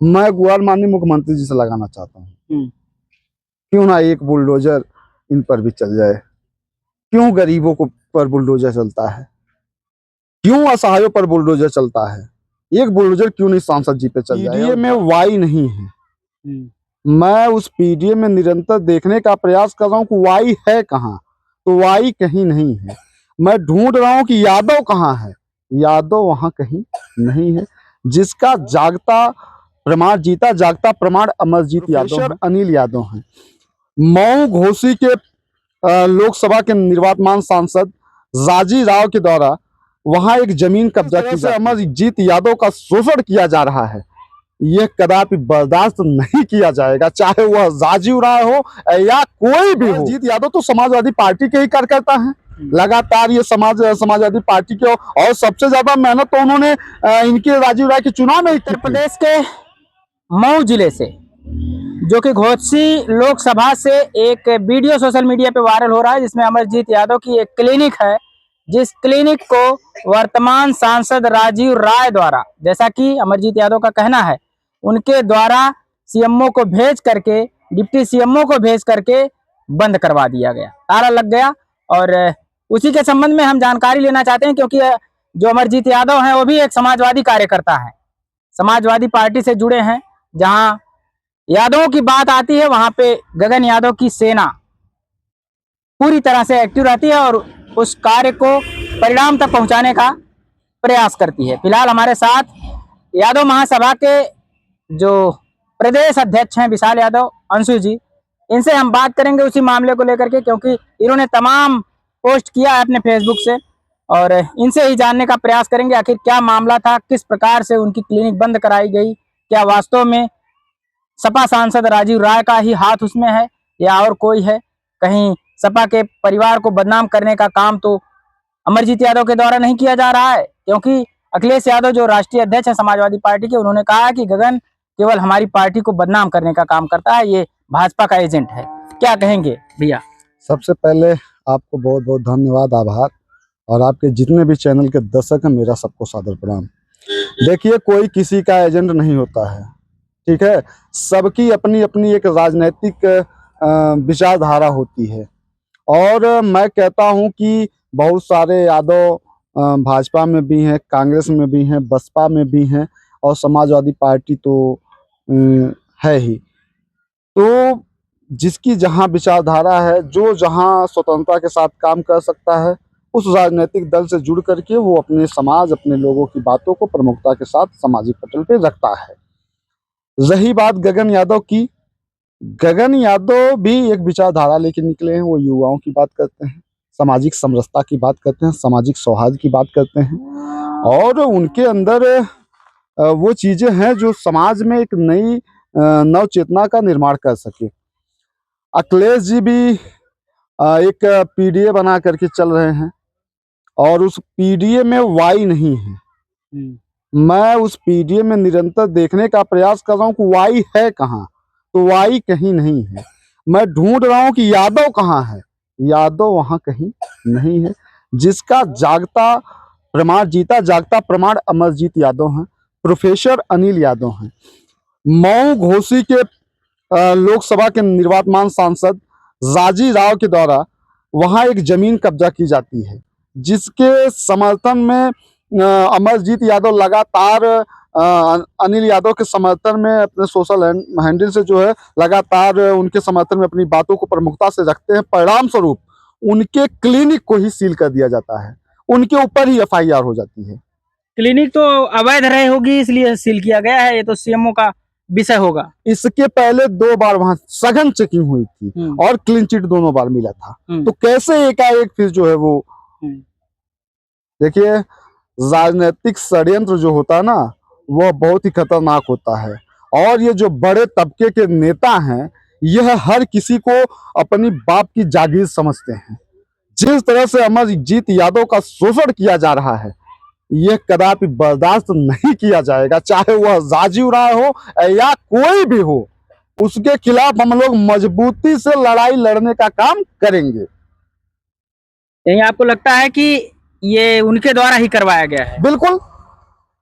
मैं गुहार माननीय मुख्यमंत्री जी से लगाना चाहता हूँ। क्यों ना एक बुलडोजर इन पर भी चल जाए। क्यों गरीबों को पर बुलडोजर चलता है, क्यों असहायों पर बुलडोजर चलता है। एक बुलडोजर क्यों नहीं सांसद जी पे चल जाए। पीडीए में वाई नहीं है। मैं उस पीडीए में निरंतर देखने का प्रयास कर रहा हूँ कि वाई है कहाँ, तो वाई कहीं नहीं है। मैं ढूंढ रहा हूँ कि यादव कहाँ है, यादव वहां कहीं नहीं है। जिसका जागता प्रमाण, जीता जागता प्रमाण अमरजीत यादव, अनिल यादव हैं। मऊ घोसी के लोकसभा के निर्वातमान सांसद राजी राव के द्वारा वहां एक जमीन कब्जा की से अमरजीत यादव का शोषण किया जा रहा है। यह कदापि बर्दाश्त नहीं किया जाएगा, चाहे वह राजीव राय हो या कोई भी हो। अमरजीत यादव तो समाजवादी पार्टी के ही कार्यकर्ता हैं। लगातार ये समाजवादी पार्टी के, और सबसे ज्यादा मेहनत तो उन्होंने इनके राजीव राय के चुनाव में। उत्तर प्रदेश के मऊ जिले से, जो कि घोसी लोकसभा से एक वीडियो सोशल मीडिया पे वायरल हो रहा है, जिसमें अमरजीत यादव की एक क्लिनिक है, जिस क्लिनिक को वर्तमान सांसद राजीव राय द्वारा, जैसा कि अमरजीत यादव का कहना है, उनके द्वारा सीएमओ को भेज करके, डिप्टी सीएमओ को भेज करके बंद करवा दिया गया, ताला लग गया। और उसी के संबंध में हम जानकारी लेना चाहते हैं, क्योंकि जो अमरजीत यादव हैं वो भी एक समाजवादी कार्यकर्ता है, समाजवादी पार्टी से जुड़े हैं। जहां यादवों की बात आती है वहां पे गगन यादव की सेना पूरी तरह से एक्टिव रहती है और उस कार्य को परिणाम तक पहुंचाने का प्रयास करती है। फिलहाल हमारे साथ यादव महासभा के जो प्रदेश अध्यक्ष हैं विशाल यादव, अंशु जी, इनसे हम बात करेंगे उसी मामले को लेकर के, क्योंकि इन्होंने तमाम पोस्ट किया है अपने फेसबुक से, और इनसे ही जानने का प्रयास करेंगे आखिर क्या मामला था, किस प्रकार से उनकी क्लिनिक बंद कराई गई, क्या वास्तव में सपा सांसद राजीव राय का ही हाथ उसमें है या और कोई है। कहीं सपा के परिवार को बदनाम करने का काम तो अमरजीत यादव के द्वारा नहीं किया जा रहा है, क्योंकि अखिलेश यादव जो राष्ट्रीय अध्यक्ष है समाजवादी पार्टी के, उन्होंने कहा कि गगन केवल हमारी पार्टी को बदनाम करने का काम करता है, ये भाजपा का एजेंट है। क्या कहेंगे भैया? सबसे पहले आपको बहुत बहुत धन्यवाद, आभार, और आपके जितने भी चैनल के दर्शक हैं, मेरा सबको सादर प्रणाम। देखिए, कोई किसी का एजेंट नहीं होता है, ठीक है। सबकी अपनी अपनी एक राजनीतिक विचारधारा होती है, और मैं कहता हूं कि बहुत सारे यादव भाजपा में भी हैं, कांग्रेस में भी हैं, बसपा में भी हैं, और समाजवादी पार्टी तो है ही। तो जिसकी जहां विचारधारा है, जो जहां स्वतंत्रता के साथ काम कर सकता है, उस राजनीतिक दल से जुड़ करके वो अपने समाज, अपने लोगों की बातों को प्रमुखता के साथ सामाजिक पटल पे रखता है। रही बात गगन यादव की, गगन यादव भी एक विचारधारा लेके निकले हैं। वो युवाओं की बात करते हैं, सामाजिक समरसता की बात करते हैं, सामाजिक सौहार्द की बात करते हैं, और उनके अंदर वो चीजें हैं जो समाज में एक नई नव चेतना का निर्माण कर सके। अखिलेश जी भी एक पीडीए बना करके चल रहे हैं, और उस पीडीए में वाई नहीं है। मैं उस पीडीए में निरंतर देखने का प्रयास कर रहा हूँ कि वाई है कहाँ, तो वाई कहीं नहीं है। मैं ढूंढ रहा हूँ कि यादव कहाँ है, यादव वहां कहीं नहीं है। जिसका जागता प्रमाण, जीता जागता प्रमाण अमरजीत यादव हैं, प्रोफेसर अनिल यादव हैं। मऊ घोसी के लोकसभा के निर्वातमान सांसद राजी राव के द्वारा वहां एक जमीन कब्जा की जाती है, जिसके समर्थन में अमरजीत यादव लगातार अनिल यादव के समर्थन में अपने सोशल हैंडल से जो है लगातार उनके समर्थन में अपनी बातों को प्रमुखता से रखते हैं। परिणाम स्वरूप उनके क्लिनिक को ही सील कर दिया जाता है, उनके ऊपर ही एफआईआर हो जाती है। क्लिनिक तो अवैध रही होगी इसलिए सील किया गया है, ये तो सीएमओ का विषय होगा। इसके पहले 2 बार वहां सघन चेकिंग हुई थी और क्लीन चिट दोनों बार मिला था, तो कैसे एकाएक फिर जो है वो, देखिए, राजनीतिक षड्यंत्र जो होता है ना, वह बहुत ही खतरनाक होता है। और ये जो बड़े तबके के नेता हैं, यह हर किसी को अपनी बाप की जागीर समझते हैं। जिस तरह से अमरजीत यादव का शोषण किया जा रहा है, यह कदापि बर्दाश्त नहीं किया जाएगा, चाहे वह राजीव राय हो या कोई भी हो। उसके खिलाफ हम लोग मजबूती से लड़ाई लड़ने का काम करेंगे। यही आपको लगता है कि ये उनके द्वारा ही करवाया गया है? बिल्कुल,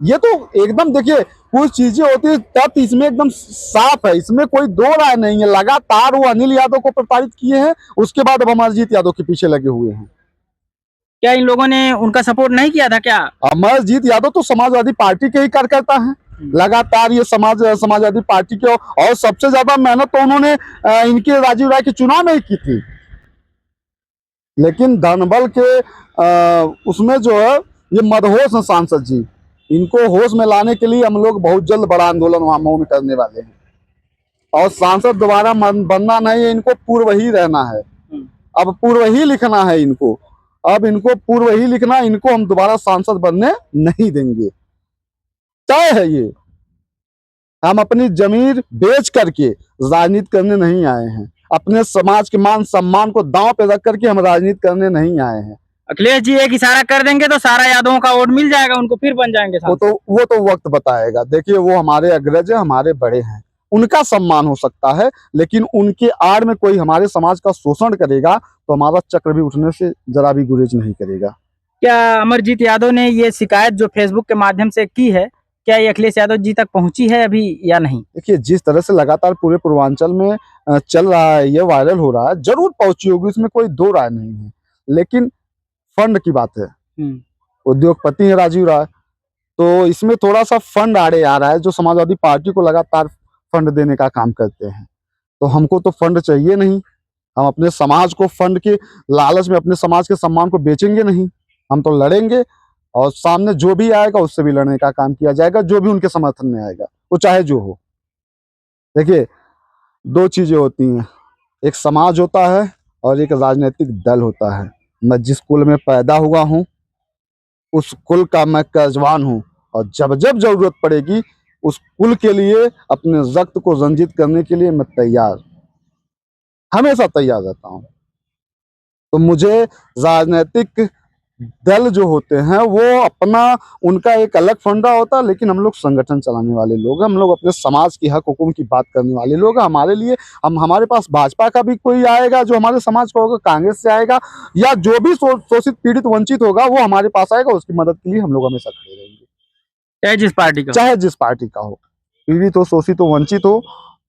ये तो एकदम देखिए कुछ चीजें होती है तथ्य इसमें एकदम साफ है, इसमें कोई दो राय नहीं है। लगातार वो अनिल यादव को प्रताड़ित किए हैं, उसके बाद अब अमरजीत यादव के पीछे लगे हुए हैं। क्या इन लोगों ने उनका सपोर्ट नहीं किया था क्या? अमरजीत यादव तो समाजवादी पार्टी के ही कार्यकर्ता हैं। लगातार ये समाजवादी पार्टी के, और सबसे ज्यादा मेहनत तो उन्होंने इनके राजीव राय के चुनाव में ही की थी। लेकिन धनबल के उसमें जो है ये मदहोश हैं सांसद जी, इनको होश में लाने के लिए हम लोग बहुत जल्द बड़ा आंदोलन वहां मऊ में करने वाले हैं। और सांसद दोबारा बनना नहीं है, इनको पूर्व ही रहना है। अब पूर्व ही लिखना है इनको, अब इनको पूर्व ही लिखना, इनको हम दोबारा सांसद बनने नहीं देंगे। तय है ये। हम अपनी जमीर बेच करके राजनीति करने नहीं आए हैं, अपने समाज के मान सम्मान को दांव पे रख करके हम राजनीति करने नहीं आए हैं। अखिलेश जी एक इशारा कर देंगे तो सारा यादवों का वोट मिल जाएगा, उनको फिर बन जाएंगे सांसद। वो तो वक्त बताएगा। देखिए वो हमारे अग्रज है, हमारे बड़े हैं, उनका सम्मान हो सकता है, लेकिन उनके आड़ में कोई हमारे समाज का शोषण करेगा तो हमारा चक्र भी उठने से जरा भी गुरेज नहीं करेगा। क्या अमरजीत यादव ने ये शिकायत जो फेसबुक के माध्यम से की है, क्या ये अखिलेश यादव जी तक पहुंची है अभी या नहीं? देखिए जिस तरह से लगातार पूरे पूर्वांचल में चल रहा है, ये वायरल हो रहा है, जरूर पहुंची होगी, इसमें कोई दो राय नहीं है। लेकिन फंड की बात है, उद्योगपति है राजीव राय, तो इसमें थोड़ा सा फंड आड़े आ रहा है, जो समाजवादी पार्टी को लगातार फंड देने का काम करते हैं। तो हमको तो फंड चाहिए नहीं, हम अपने समाज को फंड के लालच में अपने समाज के सम्मान को बेचेंगे नहीं। हम तो लड़ेंगे, और सामने जो भी आएगा उससे भी लड़ने का काम किया जाएगा, जो भी उनके समर्थन में आएगा, वो चाहे जो हो। देखिए दो चीजें होती हैं, एक समाज होता है और एक राजनीतिक दल होता है। मैं जिस कुल में पैदा हुआ हूँ उस कुल का मैं कर्जवान हूँ, और जब जब जरूरत पड़ेगी उस कुल के लिए अपने रक्त को रंजित करने के लिए मैं तैयार, हमेशा तैयार रहता हूँ। तो मुझे राजनीतिक दल जो होते हैं वो अपना, उनका एक अलग फंडा होता है, लेकिन हम लोग संगठन चलाने वाले लोग हैं, हम लोग अपने समाज की हक हुकूम की बात करने वाले लोग हैं। हमारे लिए हमारे पास भाजपा का भी कोई आएगा जो हमारे समाज का होगा, कांग्रेस से आएगा, या जो भी शोषित पीड़ित वंचित होगा वो हमारे पास आएगा, उसकी मदद के लिए हम लोग हमेशा खड़े रहेंगे, चाहे जिस पार्टी का, चाहे जिस पार्टी का हो। पीड़ित हो, शोषित हो, वंचित हो,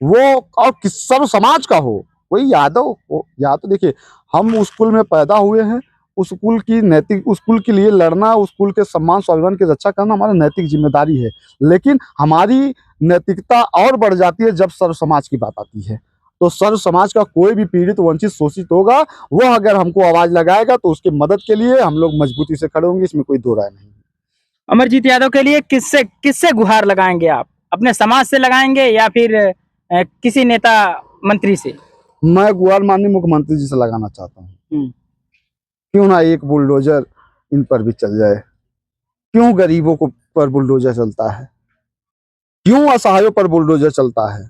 वो और किस सर्व समाज का हो, कोई यादव हो। या तो देखिए हम उस कुल में पैदा हुए हैं, उस कुल की नैतिक, उस कुल के लिए लड़ना, उस कुल के सम्मान स्वाभिमान की रक्षा करना हमारा नैतिक जिम्मेदारी है। लेकिन हमारी नैतिकता और बढ़ जाती है जब सर्व समाज की बात आती है। तो सर्व समाज का कोई भी पीड़ित वंचित शोषित होगा, वो अगर हमको आवाज लगाएगा तो उसकी मदद के लिए हम लोग मजबूती से खड़े होंगे, इसमें कोई दो राय नहीं। अमरजीत यादव के लिए किससे किससे गुहार लगाएंगे आप? अपने समाज से लगाएंगे या फिर किसी नेता मंत्री से? मैं गुहार माननीय मुख्यमंत्री जी से लगाना चाहता हूँ। क्यों ना एक बुलडोजर इन पर भी चल जाए, क्यों गरीबों को पर बुलडोजर चलता है, क्यों असहायों पर बुलडोजर चलता है,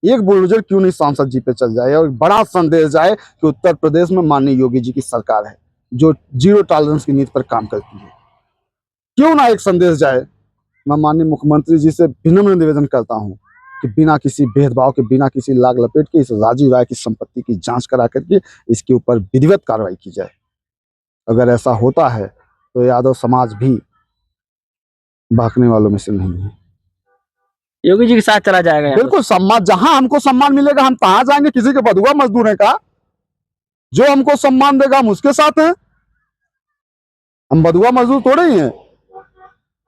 एक बुलडोजर क्यों नहीं सांसद जी पे चल जाए और बड़ा संदेश जाए कि उत्तर प्रदेश में माननीय योगी जी की सरकार है जो जीरो टॉलरेंस की नीति पर काम करती है। क्यों ना एक संदेश जाए। मैं माननीय मुख्यमंत्री जी से विनम्र निवेदन करता हूँ कि बिना किसी भेदभाव के, बिना किसी लाग लपेट के इस राजीव राय की संपत्ति की जांच करा करके इसके ऊपर विधिवत कार्रवाई की जाए। अगर ऐसा होता है तो यादव समाज भी भागने वालों में से नहीं है, योगी जी के साथ चला जाएगा। बिल्कुल सम्मान, जहां हमको सम्मान मिलेगा हम तहां जाएंगे। किसी के बधुआ मजदूर है का, जो हमको सम्मान देगा हम उसके साथ हैं। हम बधुआ मजदूर थोड़े ही हैं,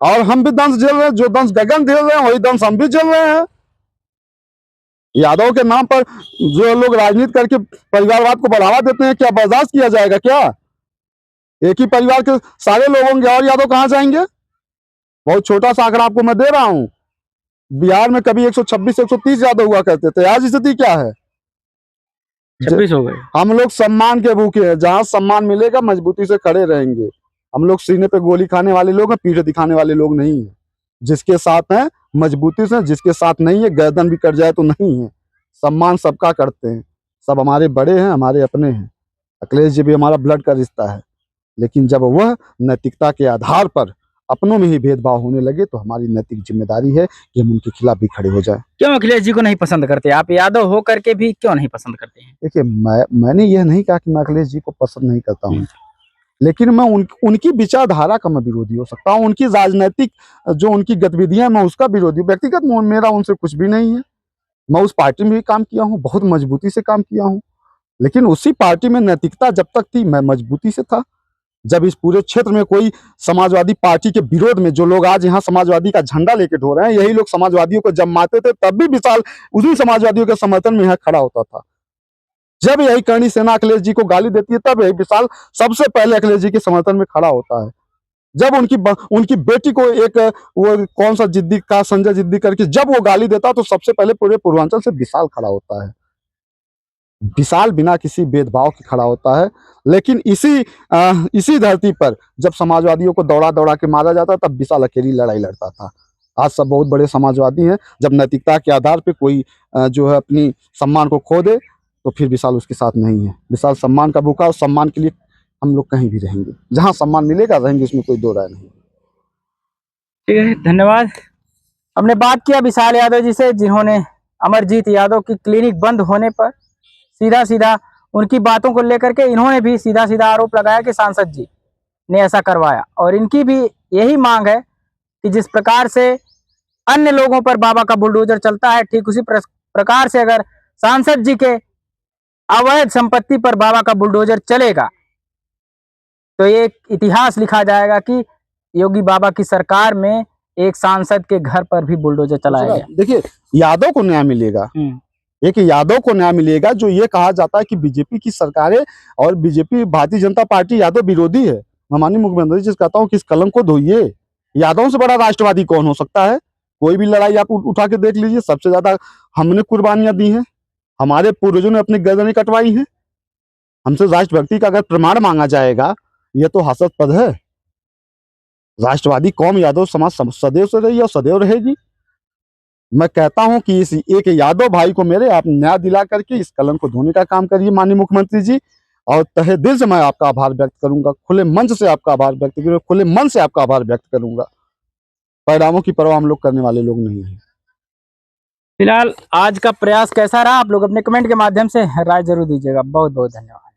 और हम भी दंश झेल रहे हैं, जो दंश गगन झेल रहे हैं वही दंश हम भी झेल रहे हैं। यादव के नाम पर जो लोग राजनीति करके परिवारवाद को बढ़ावा देते हैं, क्या बर्दाश्त किया जाएगा? क्या एक ही परिवार के सारे लोग होंगे और यादव कहां जाएंगे? बहुत छोटा सा आंकड़ा आपको मैं दे रहा हूं, बिहार में कभी 126 से 130 यादव हुआ करते थे, आज स्थिति क्या है? 26 हो गए। हम लोग सम्मान के भूखे हैं, जहां सम्मान मिलेगा मजबूती से खड़े रहेंगे। हम लोग सीने पे गोली खाने वाले लोग हैं, पीठ दिखाने वाले लोग नहीं है। जिसके साथ हैं मजबूती से, जिसके साथ नहीं है गर्दन भी कट जाए तो नहीं है। सम्मान सबका करते हैं, सब हमारे बड़े हैं, हमारे अपने हैं। अखिलेश जी भी हमारा ब्लड का रिश्ता है, लेकिन जब वह नैतिकता के आधार पर अपनों में ही भेदभाव होने लगे तो हमारी नैतिक जिम्मेदारी है कि हम उनके खिलाफ भी खड़े हो जाए। क्यों अखिलेश जी को नहीं पसंद करते आप? यादव हो करके भी क्यों नहीं पसंद करते हैं? देखिए मैंने यह नहीं कहा कि मैं अखिलेश जी को पसंद नहीं करता हूँ। लेकिन मैं उनकी विचारधारा का मैं विरोधी हो सकता हूँ, उनकी राजनीतिक जो उनकी गतिविधियां, मैं उसका विरोधी। व्यक्तिगत मेरा उनसे कुछ भी नहीं है। मैं उस पार्टी में भी काम किया हूँ, बहुत मजबूती से काम किया हूँ, लेकिन उसी पार्टी में नैतिकता जब तक थी, मैं मजबूती से था। जब इस पूरे क्षेत्र में कोई समाजवादी पार्टी के विरोध में, जो लोग आज यहाँ समाजवादी का झंडा लेके ढो रहे हैं, यही लोग समाजवादियों को जब मारते थे, तब भी विशाल उन्हीं समाजवादियों के समर्थन में यहाँ खड़ा होता था। जब यही करणी सेना अखिलेश जी को गाली देती है, तब यही विशाल सबसे पहले अखिलेश जी के समर्थन में खड़ा होता है। जब उनकी बेटी को एक वो कौन सा जिद्दी का संजय जिद्दी करके जब वो गाली देता, तो सबसे पहले पूरे पूर्वांचल से विशाल खड़ा होता है। विशाल बिना किसी भेदभाव के खड़ा होता है। लेकिन इसी धरती पर जब समाजवादियों को दौड़ा दौड़ा के मारा जाता, तब विशाल अकेली लड़ाई लड़ता था। आज सब बहुत बड़े समाजवादी हैं। जब नैतिकता के आधार पे कोई जो है अपनी सम्मान को खो दे, तो फिर विशाल उसके साथ नहीं है। विशाल सम्मान का भूखा, और सम्मान के लिए हम लोग कहीं भी रहेंगे, जहाँ सम्मान मिलेगा रहेंगे, इसमें कोई दो राय नहीं। ठीक है, धन्यवाद। हमने बात किया विशाल यादव जी से, जिन्होंने अमरजीत यादव की क्लिनिक बंद होने पर सीधा सीधा उनकी बातों को लेकर के इन्होंने भी सीधा सीधा आरोप लगाया कि सांसद जी ने ऐसा करवाया। और इनकी भी यही मांग है कि जिस प्रकार से अन्य लोगों पर बाबा का बुलडोजर चलता है, ठीक उसी प्रकार से अगर सांसद जी के अवैध संपत्ति पर बाबा का बुलडोजर चलेगा, तो एक इतिहास लिखा जाएगा कि योगी बाबा की सरकार में एक सांसद के घर पर भी बुलडोजर चलाया गया। देखिए, यादव को न्याय मिलेगा, एक यादव को न्याय मिलेगा। जो ये कहा जाता है कि बीजेपी की सरकारें और बीजेपी भारतीय जनता पार्टी यादव विरोधी है, मैं माननीय मुख्यमंत्री जी से कहता हूँ कि इस कलंक को धोइए। यादव से बड़ा राष्ट्रवादी कौन हो सकता है? कोई भी लड़ाई आप उठा के देख लीजिए, सबसे ज्यादा हमने कुर्बानियां दी हैं, हमारे पूर्वजों ने अपनी गर्दनें कटवाई हैं। हमसे राष्ट्रभक्ति का अगर प्रमाण मांगा जाएगा, यह तो हास्यास्पद है। राष्ट्रवादी कौम यादव समाज सदैव से रही और सदैव रहेगी। मैं कहता हूं कि इस एक यादव भाई को मेरे आप न्याय दिला करके इस कलंक को धोने का काम करिए माननीय मुख्यमंत्री जी। और तहे दिल से मैं आपका आभार व्यक्त करूंगा, खुले मंच से आपका आभार व्यक्त करूंगा, खुले मन से आपका आभार व्यक्त करूंगा। परिणामों की परवाह हम लोग करने वाले लोग नहीं हैं। फिलहाल आज का प्रयास कैसा रहा, आप लोग अपने कमेंट के माध्यम से राय जरूर दीजिएगा। बहुत बहुत धन्यवाद।